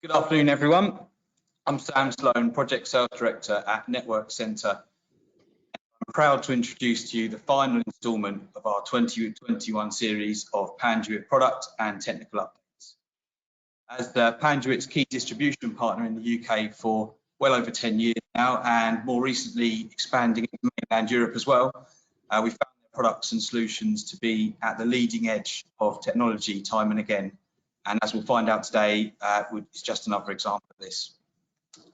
Good afternoon, everyone. I'm Sam Sloan, Project Sales Director at Network Centre. I'm proud to introduce to you the final instalment of our 2021 series of Panduit product and technical updates. As Panduit's key distribution partner in the UK for well over 10 years now, and more recently expanding into mainland Europe as well, we found their products and solutions to be at the leading edge of technology time and again. And as we'll find out today, it's just another example of this.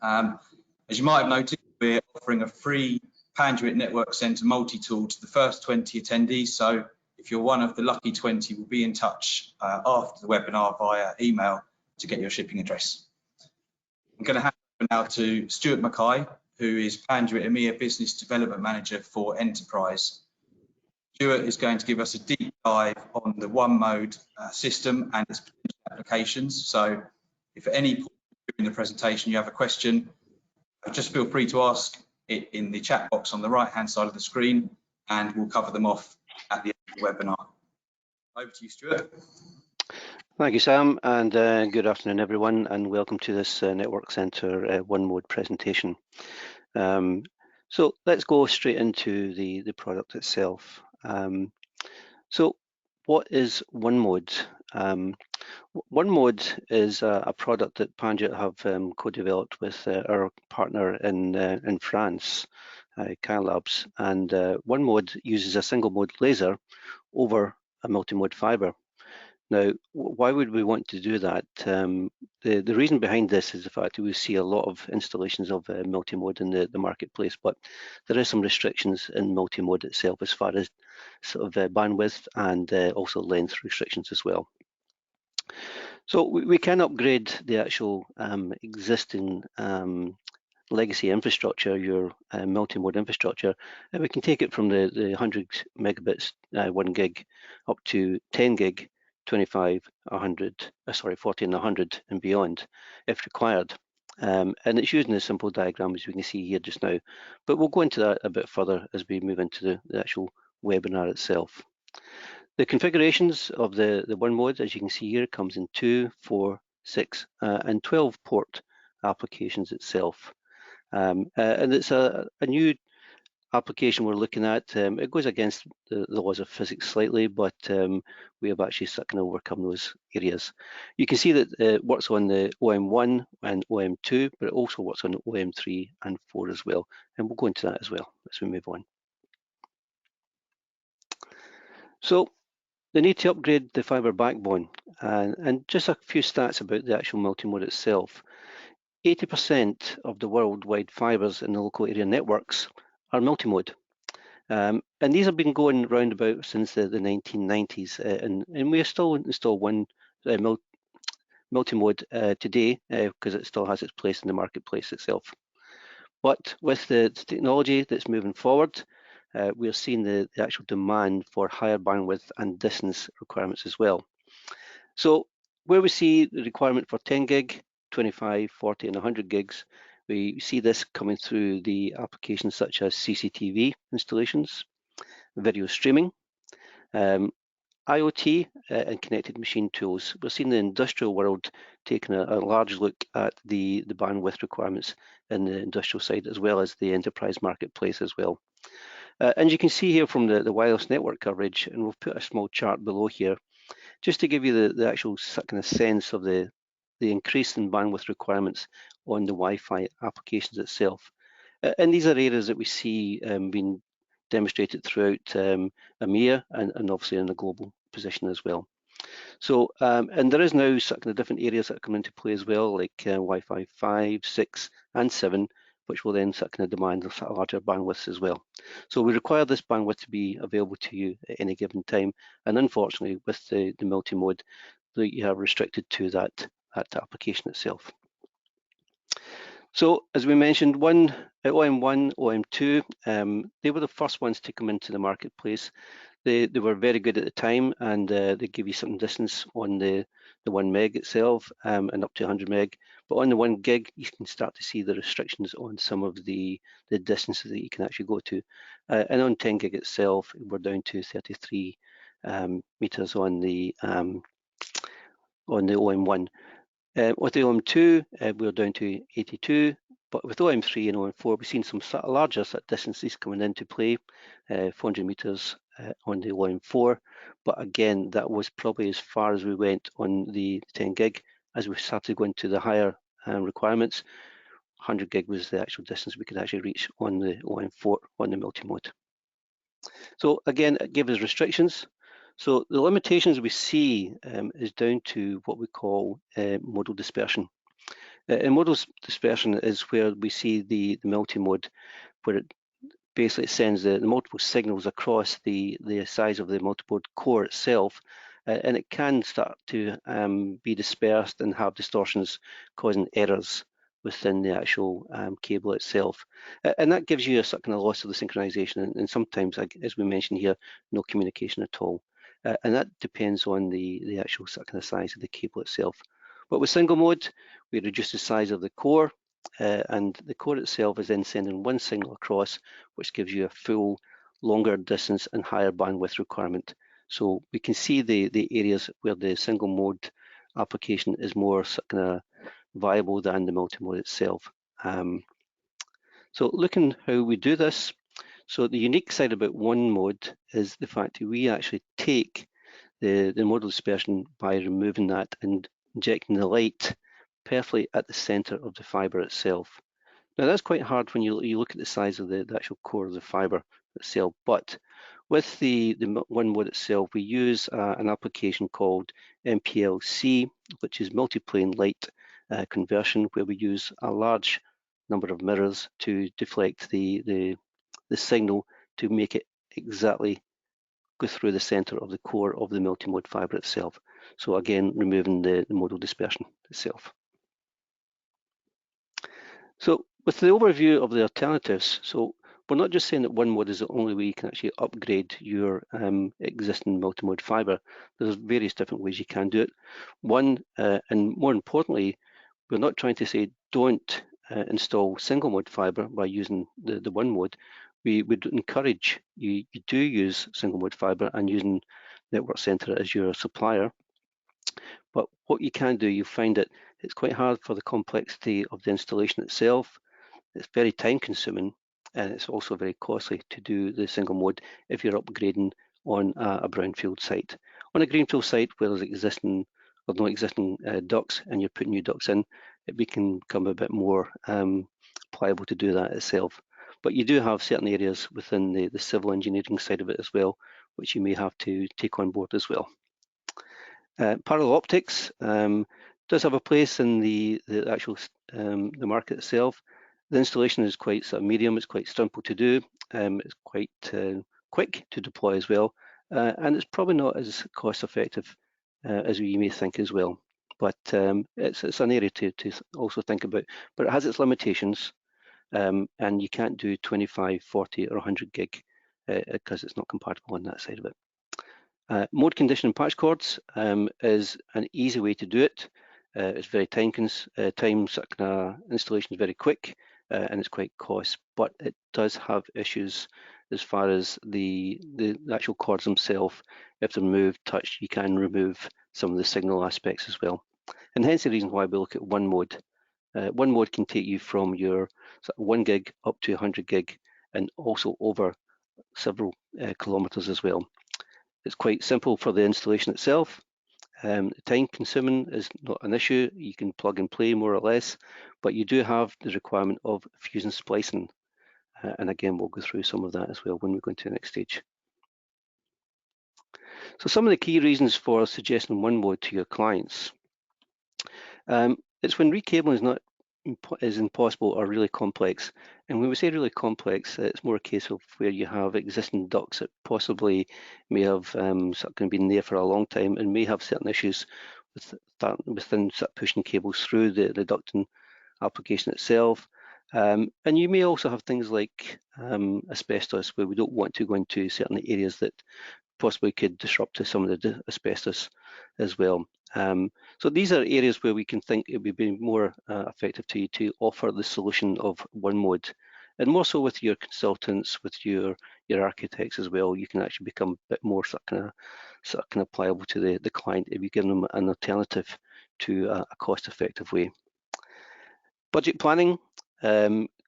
As you might have noticed, we're offering a free Panduit Network Centre multi-tool to the first 20 attendees. So if you're one of the lucky 20, we'll be in touch after the webinar via email to get your shipping address. I'm going to hand over now to Stuart Mackay, who is Panduit EMEA Business Development Manager for Enterprise. Stuart is going to give us a deep dive on the OneMode system and its potential applications. So if at any point during the presentation you have a question, just feel free to ask it in the chat box on the right-hand side of the screen, and we'll cover them off at the end of the webinar. Over to you, Stuart. Thank you, Sam, and good afternoon, everyone, and welcome to this Network Centre OneMode presentation. So let's go straight into the product itself. So what is OneMode? OneMode is a product that Panduit have co-developed with our partner in France, Labs, and OneMode uses a single mode laser over a multimode fibre. Now, why would we want to do that? The reason behind this is the fact that we see a lot of installations of multimode in the marketplace, but there is some restrictions in multimode itself as far as sort of bandwidth and also length restrictions as well. So we can upgrade the actual existing legacy infrastructure, your multimode infrastructure, and we can take it from the 100 megabits 1 gig up to 10 gig, 25, 100, 40 and 100 and beyond if required. And it's using a simple diagram as we can see here just now, but we'll go into that a bit further as we move into the actual webinar itself. The configurations of the OneMode, as you can see here, comes in 2, 4, 6 and 12 port applications itself. And it's a new application we're looking at. It goes against the laws of physics slightly, but we have actually kind of overcome those areas. You can see that it works on the OM1 and OM2, but it also works on OM3 and 4 as well. And we'll go into that as well as we move on. So the need to upgrade the fibre backbone, and just a few stats about the actual multimode itself. 80% of the worldwide fibres in the local area networks are multimode. And these have been going round about since the 1990s, and we still install one multimode today because it still has its place in the marketplace itself. But with the technology that's moving forward, we're seeing the actual demand for higher bandwidth and distance requirements as well. So where we see the requirement for 10 gig, 25, 40 and 100 gigs, we see this coming through the applications such as CCTV installations, video streaming, IoT and connected machine tools. We're seeing the industrial world taking a large look at the bandwidth requirements in the industrial side as well as the enterprise marketplace as well. And you can see here from the wireless network coverage, and we'll put a small chart below here, just to give you the actual kind of sense of the increase in bandwidth requirements on the Wi-Fi applications itself. And these are areas that we see being demonstrated throughout EMEA and obviously in a global position as well. So, and there is now kind of different areas that come into play as well, like Wi-Fi 5, 6 and 7, which will then kind of demand a larger bandwidth as well. So we require this bandwidth to be available to you at any given time. And unfortunately, with the multimode, you have restricted to that application itself. So as we mentioned, OM1, OM2, they were the first ones to come into the marketplace. They were very good at the time, and they give you some distance on the 1 meg itself and up to 100 meg. But on the 1 gig, you can start to see the restrictions on some of the distances that you can actually go to. And on 10 gig itself, we're down to 33 meters on the OM1. With the OM2, we're down to 82, but with OM3 and OM4, we've seen some sort of larger sort of distances coming into play, 400 meters on the OM4, but again, that was probably as far as we went on the 10 gig. As we started going to the higher requirements, 100 gig was the actual distance we could actually reach on the OM4 on the multimode. So again, it gave us restrictions. So the limitations we see is down to what we call modal dispersion. In modal dispersion is where we see the multimode, where it basically sends the multiple signals across the size of the multimode core itself, and it can start to be dispersed and have distortions causing errors within the actual cable itself. And that gives you a sort of loss of the synchronization, and sometimes, as we mentioned here, no communication at all. And that depends on the actual sort of size of the cable itself. But with single mode, we reduce the size of the core, and the core itself is then sending one signal across, which gives you a full, longer distance and higher bandwidth requirement. So we can see the areas where the single mode application is more kind of viable than the multimode itself. So looking how we do this, so the unique side about OneMode is the fact that we actually take the modal dispersion by removing that and injecting the light perfectly at the center of the fiber itself. Now that's quite hard when you look at the size of the actual core of the fiber itself, but with the OneMode itself, we use an application called MPLC, which is multi-plane light conversion, where we use a large number of mirrors to deflect the signal to make it exactly go through the center of the core of the multimode fiber itself. So again, removing the modal dispersion itself. So with the overview of the alternatives, so we're not just saying that OneMode is the only way you can actually upgrade your existing multimode fiber. There's various different ways you can do it. One, and more importantly, we're not trying to say don't install single mode fiber by using the OneMode. We would encourage you do use single mode fiber and using Network Center as your supplier. But what you can do, you find that it's quite hard for the complexity of the installation itself. It's very time consuming, and it's also very costly to do the single mode if you're upgrading on a brownfield site. On a greenfield site where there's existing or no existing ducts and you're putting new ducts in, it can become a bit more pliable to do that itself. But you do have certain areas within the civil engineering side of it as well, which you may have to take on board as well. Parallel optics does have a place in the actual the market itself. The installation is quite sort of medium, it's quite simple to do, it's quite quick to deploy as well, and it's probably not as cost effective as you may think as well. But it's an area to also think about, but it has its limitations, and you can't do 25, 40 or 100 gig because it's not compatible on that side of it. Mode condition and patch cords is an easy way to do it. It's very time installation is very quick, and it's quite cost, but it does have issues as far as the actual cords themselves. If they're removed, touched, you can remove some of the signal aspects as well. And hence the reason why we look at OneMode. OneMode can take you from your 1 gig up to 100 gig and also over several kilometers as well. It's quite simple for the installation itself. Time consuming is not an issue. You can plug and play more or less, but you do have the requirement of fusion splicing. And again, we'll go through some of that as well when we go into the next stage. So some of the key reasons for suggesting OneMode to your clients. It's when recabling is not impossible or really complex. And when we say really complex, it's more a case of where you have existing ducts that possibly may have been there for a long time and may have certain issues within pushing cables through the ducting application itself. And you may also have things like asbestos, where we don't want to go into certain areas that possibly could disrupt to some of the asbestos as well. So these are areas where we can think it would be more effective to you to offer the solution of OneMode, and more so with your consultants, with your architects as well. You can actually become a bit more kind of pliable to the client if you give them an alternative to a cost-effective way. Budget planning,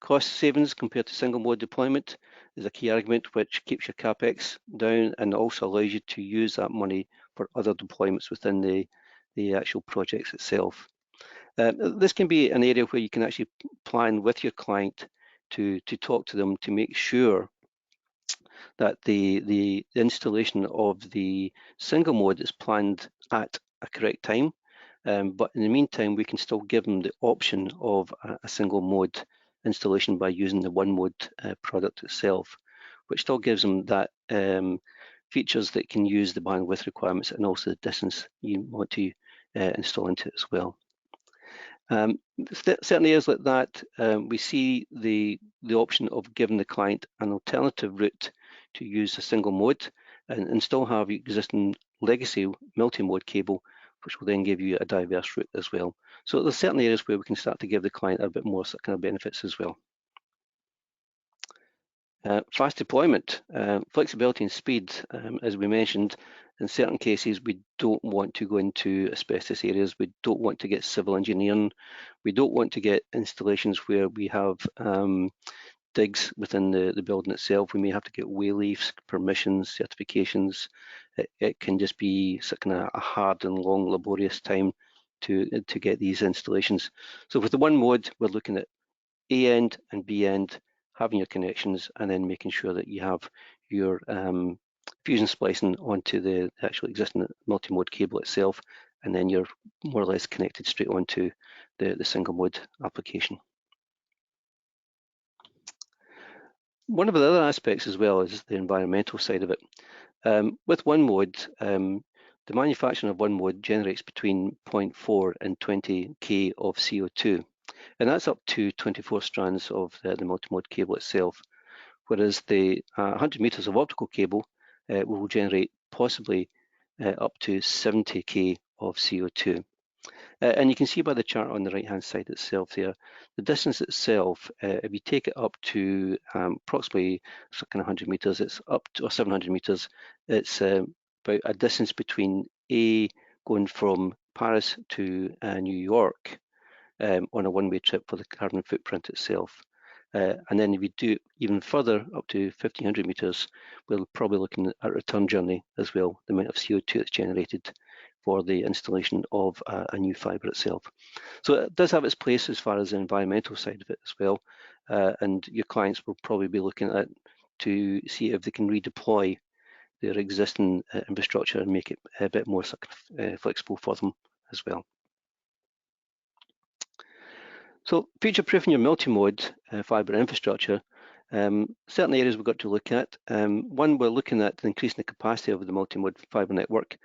cost savings compared to single mode deployment is a key argument which keeps your capex down and also allows you to use that money for other deployments within the actual projects itself. This can be an area where you can actually plan with your client to talk to them to make sure that the installation of the single mode is planned at a correct time. But in the meantime, we can still give them the option of a single mode installation by using the OneMode product itself, which still gives them that features that can use the bandwidth requirements and also the distance you want to install into it as well. Certain areas like that, we see the option of giving the client an alternative route to use a single mode and still have existing legacy multi-mode cable, which will then give you a diverse route as well. So there's certain areas where we can start to give the client a bit more kind of benefits as well. Fast deployment, flexibility and speed, as we mentioned, in certain cases we don't want to go into asbestos areas, we don't want to get civil engineering, we don't want to get installations where we have digs within the building itself. We may have to get wayleaves, permissions, certifications. It can just be kind of a hard and long laborious time to get these installations. So with the OneMode, we're looking at A end and B end, having your connections, and then making sure that you have your fusion splicing onto the actual existing multi-mode cable itself, and then you're more or less connected straight onto the single mode application. One of the other aspects as well is the environmental side of it. With OneMode, the manufacturing of OneMode generates between 0.4 and 20 K of CO2. And that's up to 24 strands of the multi-mode cable itself, whereas the 100 meters of optical cable will generate possibly up to 70 K of CO2. And you can see by the chart on the right-hand side itself there, the distance itself, if you take it up to approximately kind of 100 meters, it's up to, or 700 meters, it's about a distance between A going from Paris to New York, on a one-way trip for the carbon footprint itself. And then if you do even further, up to 1500 meters, we're probably looking at a return journey as well, the amount of CO2 that's generated for the installation of a new fibre itself. So it does have its place as far as the environmental side of it as well. And your clients will probably be looking at to see if they can redeploy their existing infrastructure and make it a bit more flexible for them as well. So future-proofing your multi-mode fibre infrastructure, certain areas we've got to look at. One, we're looking at increasing the capacity of the multi-mode fibre network.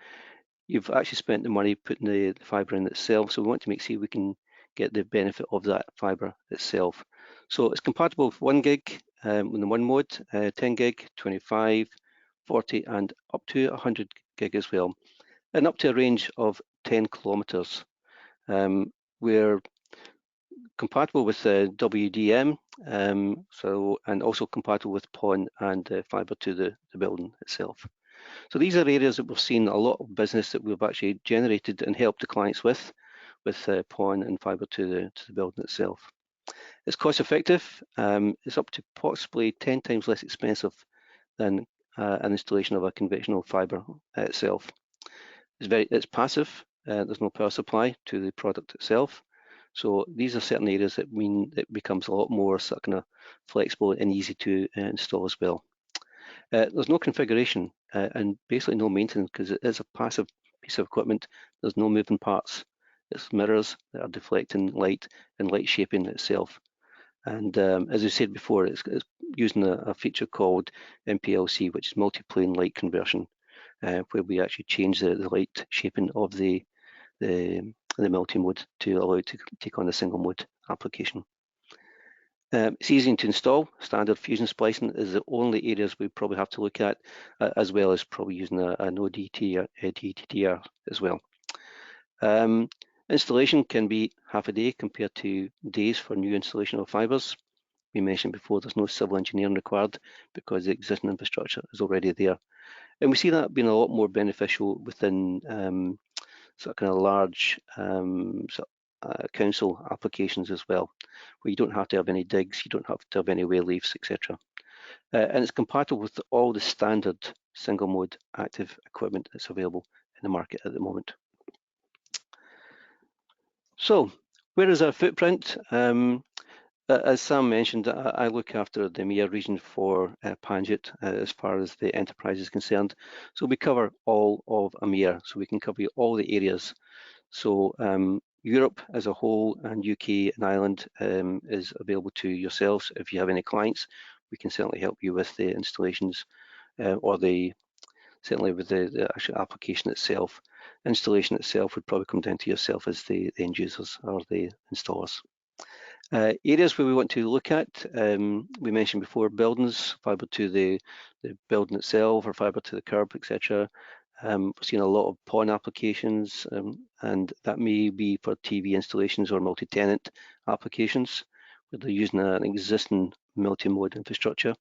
You've actually spent the money putting the fibre in itself, so we want to make sure we can get the benefit of that fibre itself. So it's compatible with 1 gig with the OneMode, 10 gig, 25, 40, and up to 100 gig as well, and up to a range of 10 kilometres. We're compatible with WDM, and also compatible with PON and fibre to the building itself. So these are areas that we've seen a lot of business that we've actually generated and helped the clients with PON and fibre to the building itself. It's cost effective. It's up to possibly 10 times less expensive than an installation of a conventional fibre itself. It's passive. There's no power supply to the product itself. So these are certain areas that mean it becomes a lot more kind of flexible and easy to install as well. There's no configuration and basically no maintenance because it is a passive piece of equipment. There's no moving parts. It's mirrors that are deflecting light and light shaping itself. And as I said before, it's using a feature called MPLC, which is multi-plane light conversion, where we actually change the light shaping of the multi-mode to allow it to take on a single mode application. It's easy to install. Standard fusion splicing is the only areas we probably have to look at, as well as probably using an ODT or a DTDR as well. Installation can be half a day compared to days for new installation of fibres. We mentioned before there's no civil engineering required because the existing infrastructure is already there. And we see that being a lot more beneficial within kind of large council applications as well, where you don't have to have any digs, you don't have to have any wayleaves, etc. And it's compatible with all the standard single mode active equipment that's available in the market at the moment. So, where is our footprint? As Sam mentioned, I look after the EMEA region for Panduit as far as the enterprise is concerned. So we cover all of EMEA, so we can cover all the areas. So Europe as a whole and UK and Ireland is available to yourselves. If you have any clients, we can certainly help you with the installations or certainly with the actual application itself. Installation itself would probably come down to yourself as the end users or the installers. Areas where we want to look at, we mentioned before, buildings, fibre to the building itself or fibre to the curb, etc. We're seeing a lot of PON applications, and that may be for TV installations or multi-tenant applications, where they're using an existing multi-mode infrastructure,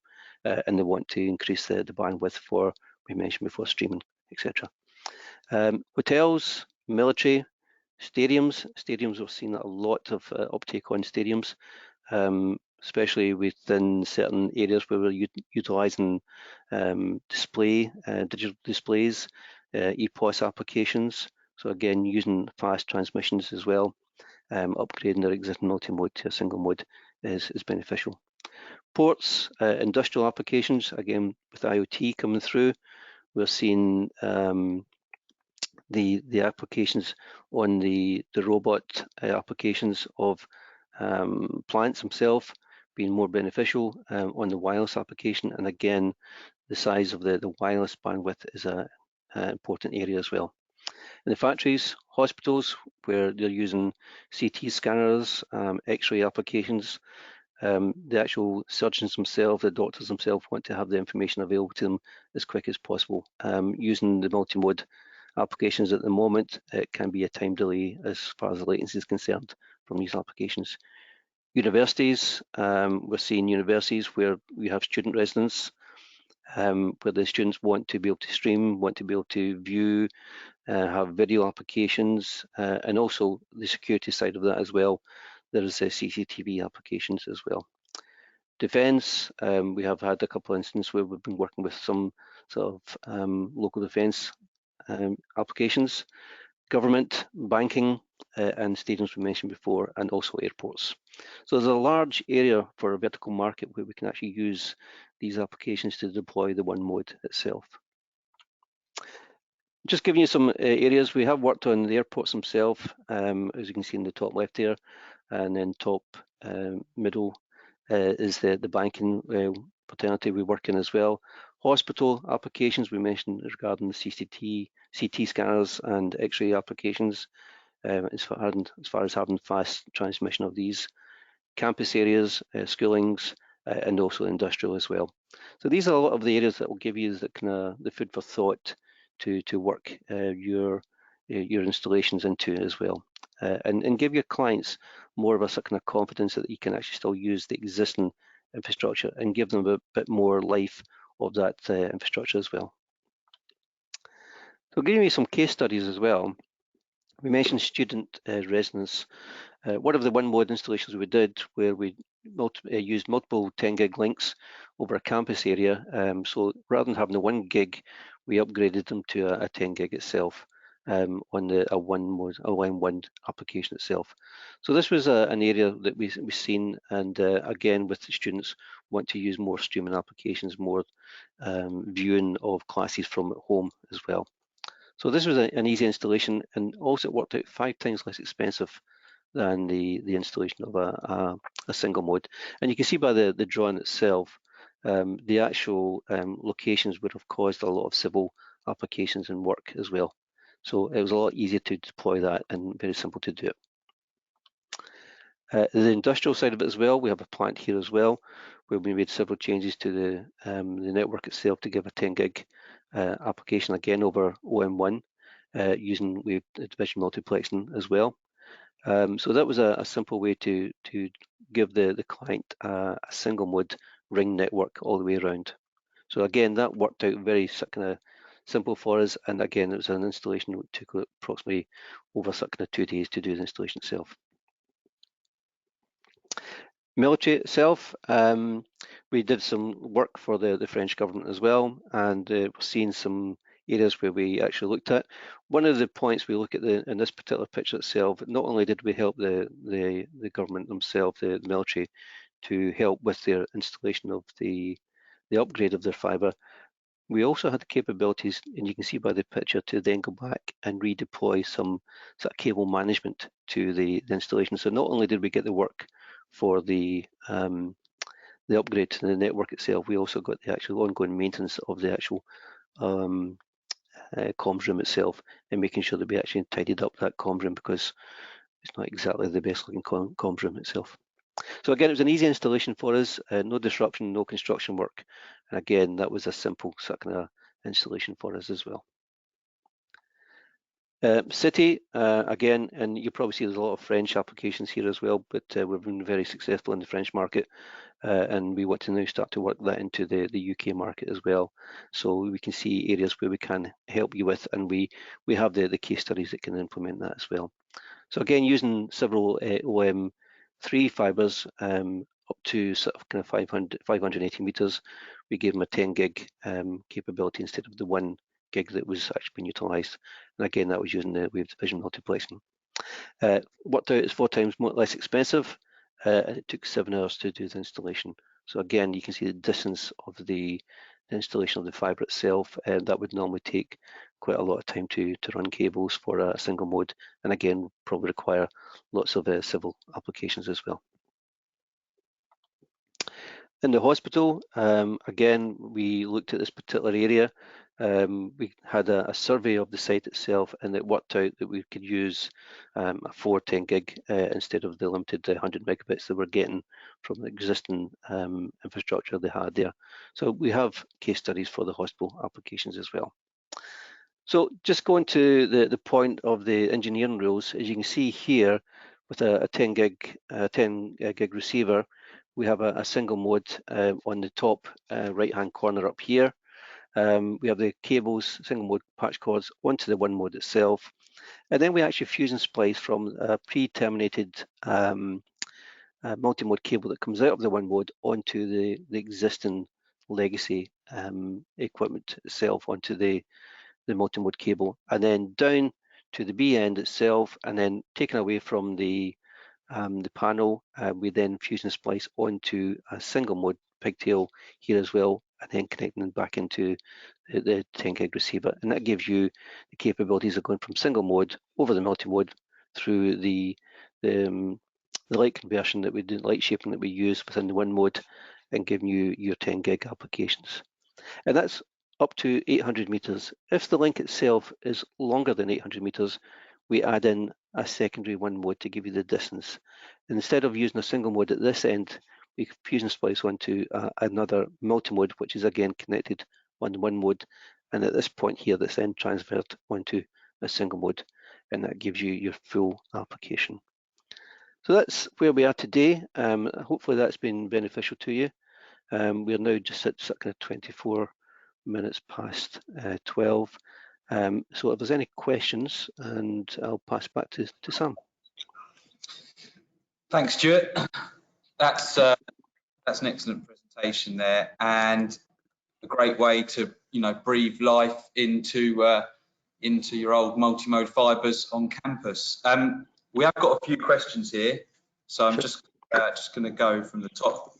and they want to increase the bandwidth for, we mentioned before, streaming, etc. Hotels, military, stadiums. We've seen a lot of uptake on stadiums, especially within certain areas where we're utilising digital displays, EPOS applications. So again, using fast transmissions as well, upgrading their existing multi-mode to a single mode is beneficial. Ports, industrial applications, again, with IoT coming through, we're seeing the applications on the robot applications of plants themselves being more beneficial on the wireless application, and again the size of the wireless bandwidth is an important area as well. In the factories, hospitals, where they're using CT scanners, X-ray applications, the actual surgeons themselves, the doctors themselves want to have the information available to them as quick as possible. Using the multi-mode applications at the moment, it can be a time delay as far as the latency is concerned from these applications. Universities, we're seeing universities where we have student residence, where the students want to be able to stream, want to be able to view, have video applications, and also the security side of that as well. There is CCTV applications as well. Defence, we have had a couple of instances where we've been working with some sort of local defence applications. Government, banking, and stadiums we mentioned before, and also airports. So there's a large area for a vertical market where we can actually use these applications to deploy the OneMode itself. Just giving you some areas we have worked on the airports themselves, as you can see in the top left here, and then top middle is the banking fraternity we work in as well. Hospital applications we mentioned regarding the CT scanners and X-ray applications, as far as having fast transmission of these. Campus areas, schoolings, and also industrial as well. So these are a lot of the areas that will give you the food for thought to work your installations into as well, and give your clients more of a kind of confidence that you can actually still use the existing infrastructure and give them a bit more life of that infrastructure as well. So giving you some case studies as well. We mentioned student residence. One of the OneMode installations we did where we used multiple 10 gig links over a campus area. So rather than having the 1 gig, we upgraded them to a 10 gig itself on a OneMode application itself. So this was an area that we've seen, and again, with the students want to use more streaming applications, more viewing of classes from home as well. So this was an easy installation, and also it worked out 5 times less expensive than the installation of a single mode. And you can see by the drawing itself, the actual locations would have caused a lot of civil applications and work as well. So it was a lot easier to deploy that and very simple to do it. The industrial side of it as well, we have a plant here as well, where we made several changes to the network itself to give a 10 gig application again over OM1 using division multiplexing as well. So that was a simple way to give the client a single mode ring network all the way around. So again, that worked out very kind of simple for us. And again, it was an installation that took approximately over kind of 2 days to do the installation itself. Military itself, we did some work for the French government as well, and we're seeing some areas where we actually looked at. One of the points we look at in this particular picture itself, not only did we help the government themselves, the military, to help with their installation of the upgrade of their fibre, we also had the capabilities, and you can see by the picture, to then go back and redeploy some sort of cable management to the installation. So not only did we get the work for the upgrade to the network itself, we also got the actual ongoing maintenance of the actual comms room itself, and making sure that we actually tidied up that comms room, because it's not exactly the best looking comms room itself. So again, it was an easy installation for us, no disruption, no construction work. And again, that was a simple sort of installation for us as well. City, again, and you probably see there's a lot of French applications here as well, but we've been very successful in the French market, and we want to now start to work that into the UK market as well. So we can see areas where we can help you with, and we have the case studies that can implement that as well. So again, using several OM3 fibres up to sort of kind of 580 meters, we gave them a 10 gig capability instead of the 1 gig that was actually being utilised. And again, that was using the wave division multiplexing. Worked out as 4 times less expensive, and it took 7 hours to do the installation. So again, you can see the distance of the installation of the fibre itself, and that would normally take quite a lot of time to run cables for a single mode, and again, probably require lots of civil applications as well. In the hospital, again, we looked at this particular area. We had a survey of the site itself, and it worked out that we could use a 410 gig instead of the limited 100 megabits that we're getting from the existing infrastructure they had there. So we have case studies for the hospital applications as well. So just going to the point of the engineering rules, as you can see here, with a 10 gig receiver, we have a single mode on the top right-hand corner up here. We have the cables, single mode patch cords onto the OneMode itself, and then we actually fuse and splice from a pre-terminated multi-mode cable that comes out of the OneMode onto the existing legacy equipment itself, onto the multi-mode cable, and then down to the B end itself, and then taken away from the panel. We then fuse and splice onto a single mode pigtail here as well, and then connecting them back into the 10 gig receiver, and that gives you the capabilities of going from single mode over the multi-mode through the light conversion that we do, light shaping that we use within the OneMode, and giving you your 10 gig applications. And that's up to 800 meters. If the link itself is longer than 800 meters, we add in a secondary OneMode to give you the distance. And instead of using a single mode at this end, we fuse and splice onto another multi-mode, which is again connected on the OneMode. And at this point here, that's then transferred onto a single mode, and that gives you your full application. So that's where we are today. Hopefully that's been beneficial to you. We're now just at kind of 24 minutes past 12. So if there's any questions, and I'll pass back to Sam. Thanks, Stuart. That's an excellent presentation there, and a great way to breathe life into your old multimode fibres on campus. We have got a few questions here, so I'm just going to go from the top.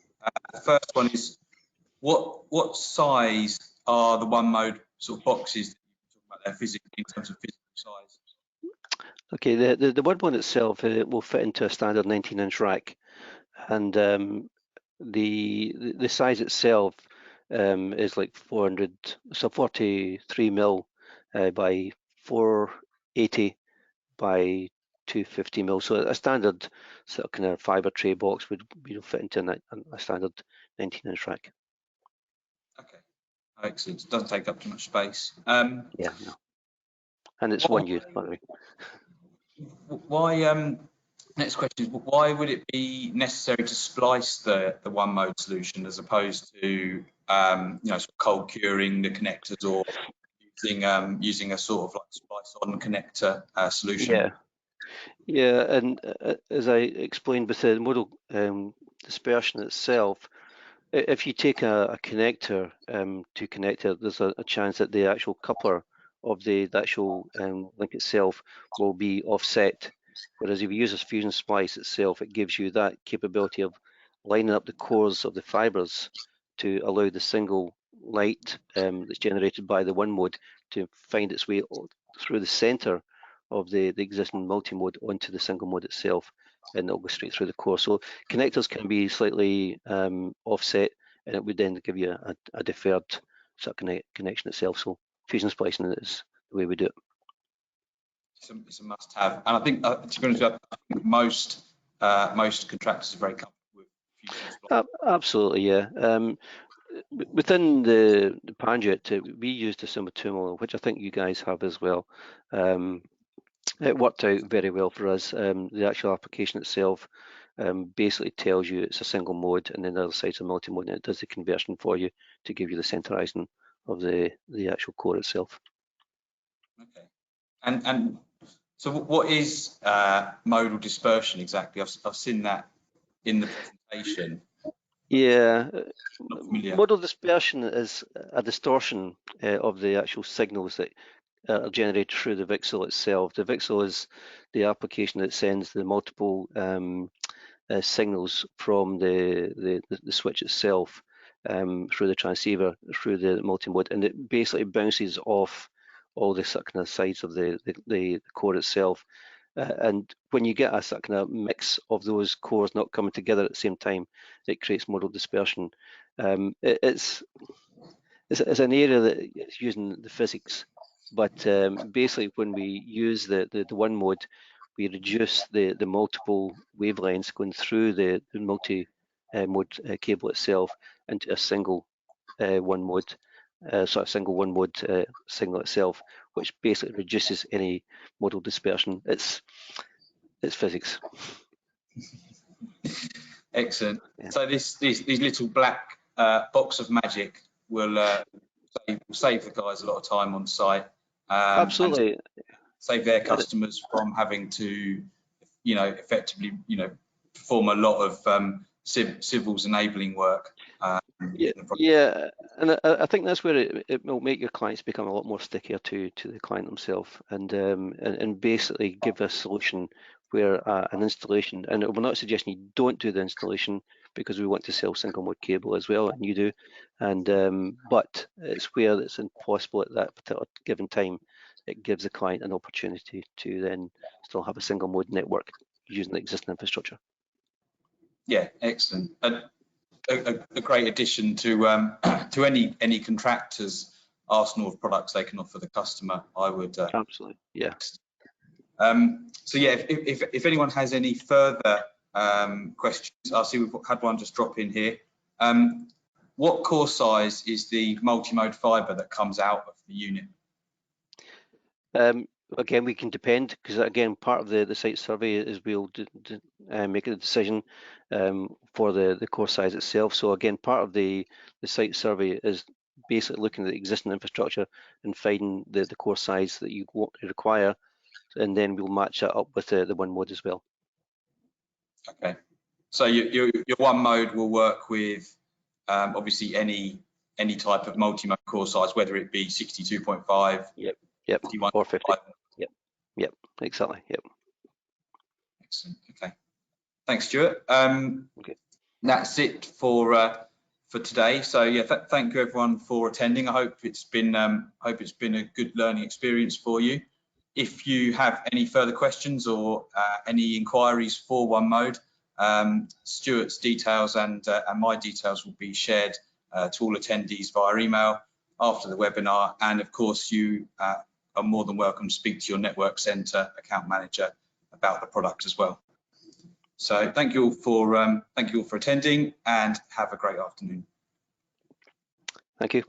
The first one is, what size are the OneMode sort of boxes that you talk about there physically, in terms of physical size? Okay, the OneMode itself will fit into a standard 19-inch rack, and the size itself is like 43 mil by 480 by 250 mil. So a standard sort of kind of fibre tray box would fit into a standard 19-inch rack. Okay, excellent. It doesn't take up too much space. Yeah, no. And it's one use, by the way. Why? Next question is, why would it be necessary to splice the OneMode solution as opposed to sort of cold curing the connectors or using a sort of like splice-on connector solution. Yeah. Yeah, and as I explained with the modal dispersion itself, if you take a connector to connector, there's a chance that the actual coupler of the actual link itself will be offset. Whereas if you use a fusion splice itself, it gives you that capability of lining up the cores of the fibers to allow the single light that's generated by the OneMode to find its way through the center of the existing multi-mode onto the single mode itself, and it'll go straight through the core. So connectors can be slightly offset, and it would then give you a deferred sort of connection itself. So fusion splicing is the way we do it. It's a must-have, and I think, to be honest with you, I think most contractors are very comfortable with fusion splicing. Absolutely, yeah. Within the Panduit, we used a similar tool, which I think you guys have as well. It worked out very well for us. The actual application itself basically tells you it's a single mode, and then the other side's a multi-mode, and it does the conversion for you to give you the centerizing of the actual core itself. Okay, and so what is modal dispersion exactly? I've seen that in the presentation. Yeah, Not familiar. modal dispersion is a distortion of the actual signals that are generated through the VCSEL itself. The VCSEL is the application that sends the multiple signals from the switch itself through the transceiver, through the multimode, and it basically bounces off all the kind of sides of the core itself. And when you get a kind of mix of those cores not coming together at the same time, it creates modal dispersion. It's an area that is using the physics, but basically when we use the OneMode, we reduce the multiple wavelengths going through the multi-mode cable itself into a single OneMode, sort of single OneMode signal itself, which basically reduces any modal dispersion. It's physics. Excellent. Yeah. So these little black box of magic will save the guys a lot of time on site. Absolutely. Save their customers from having to, effectively, perform a lot of civils enabling work. Yeah, and I think that's where it will make your clients become a lot more stickier to the client themselves, and basically give a solution where an installation, and we're not suggesting you don't do the installation, because we want to sell single mode cable as well, and you do, and but it's where it's impossible at that particular given time. It gives the client an opportunity to then still have a single mode network using the existing infrastructure. Yeah, excellent. A great addition to any contractor's arsenal of products they can offer the customer, I would. Absolutely, yeah. So yeah, if anyone has any further questions, I see we've had one just drop in here. What core size is the multimode fibre that comes out of the unit? Again, we can depend, because again, part of the site survey is we'll make a decision for the core size itself. So again, part of the site survey is basically looking at the existing infrastructure and finding the core size that you require, and then we'll match that up with the OneMode as well. Okay, so your OneMode will work with obviously any type of multi-mode core size, whether it be 62.5, yep, 51, or 50. Yep, exactly. Yep. Excellent. Okay. Thanks, Stuart. Okay. That's it for today. So yeah, thank you everyone for attending. I hope it's been a good learning experience for you. If you have any further questions or any inquiries for OneMode, Stuart's details and my details will be shared to all attendees via email after the webinar. And of course, you are more than welcome to speak to your network centre account manager about the product as well. So thank you all for attending, and have a great afternoon. Thank you.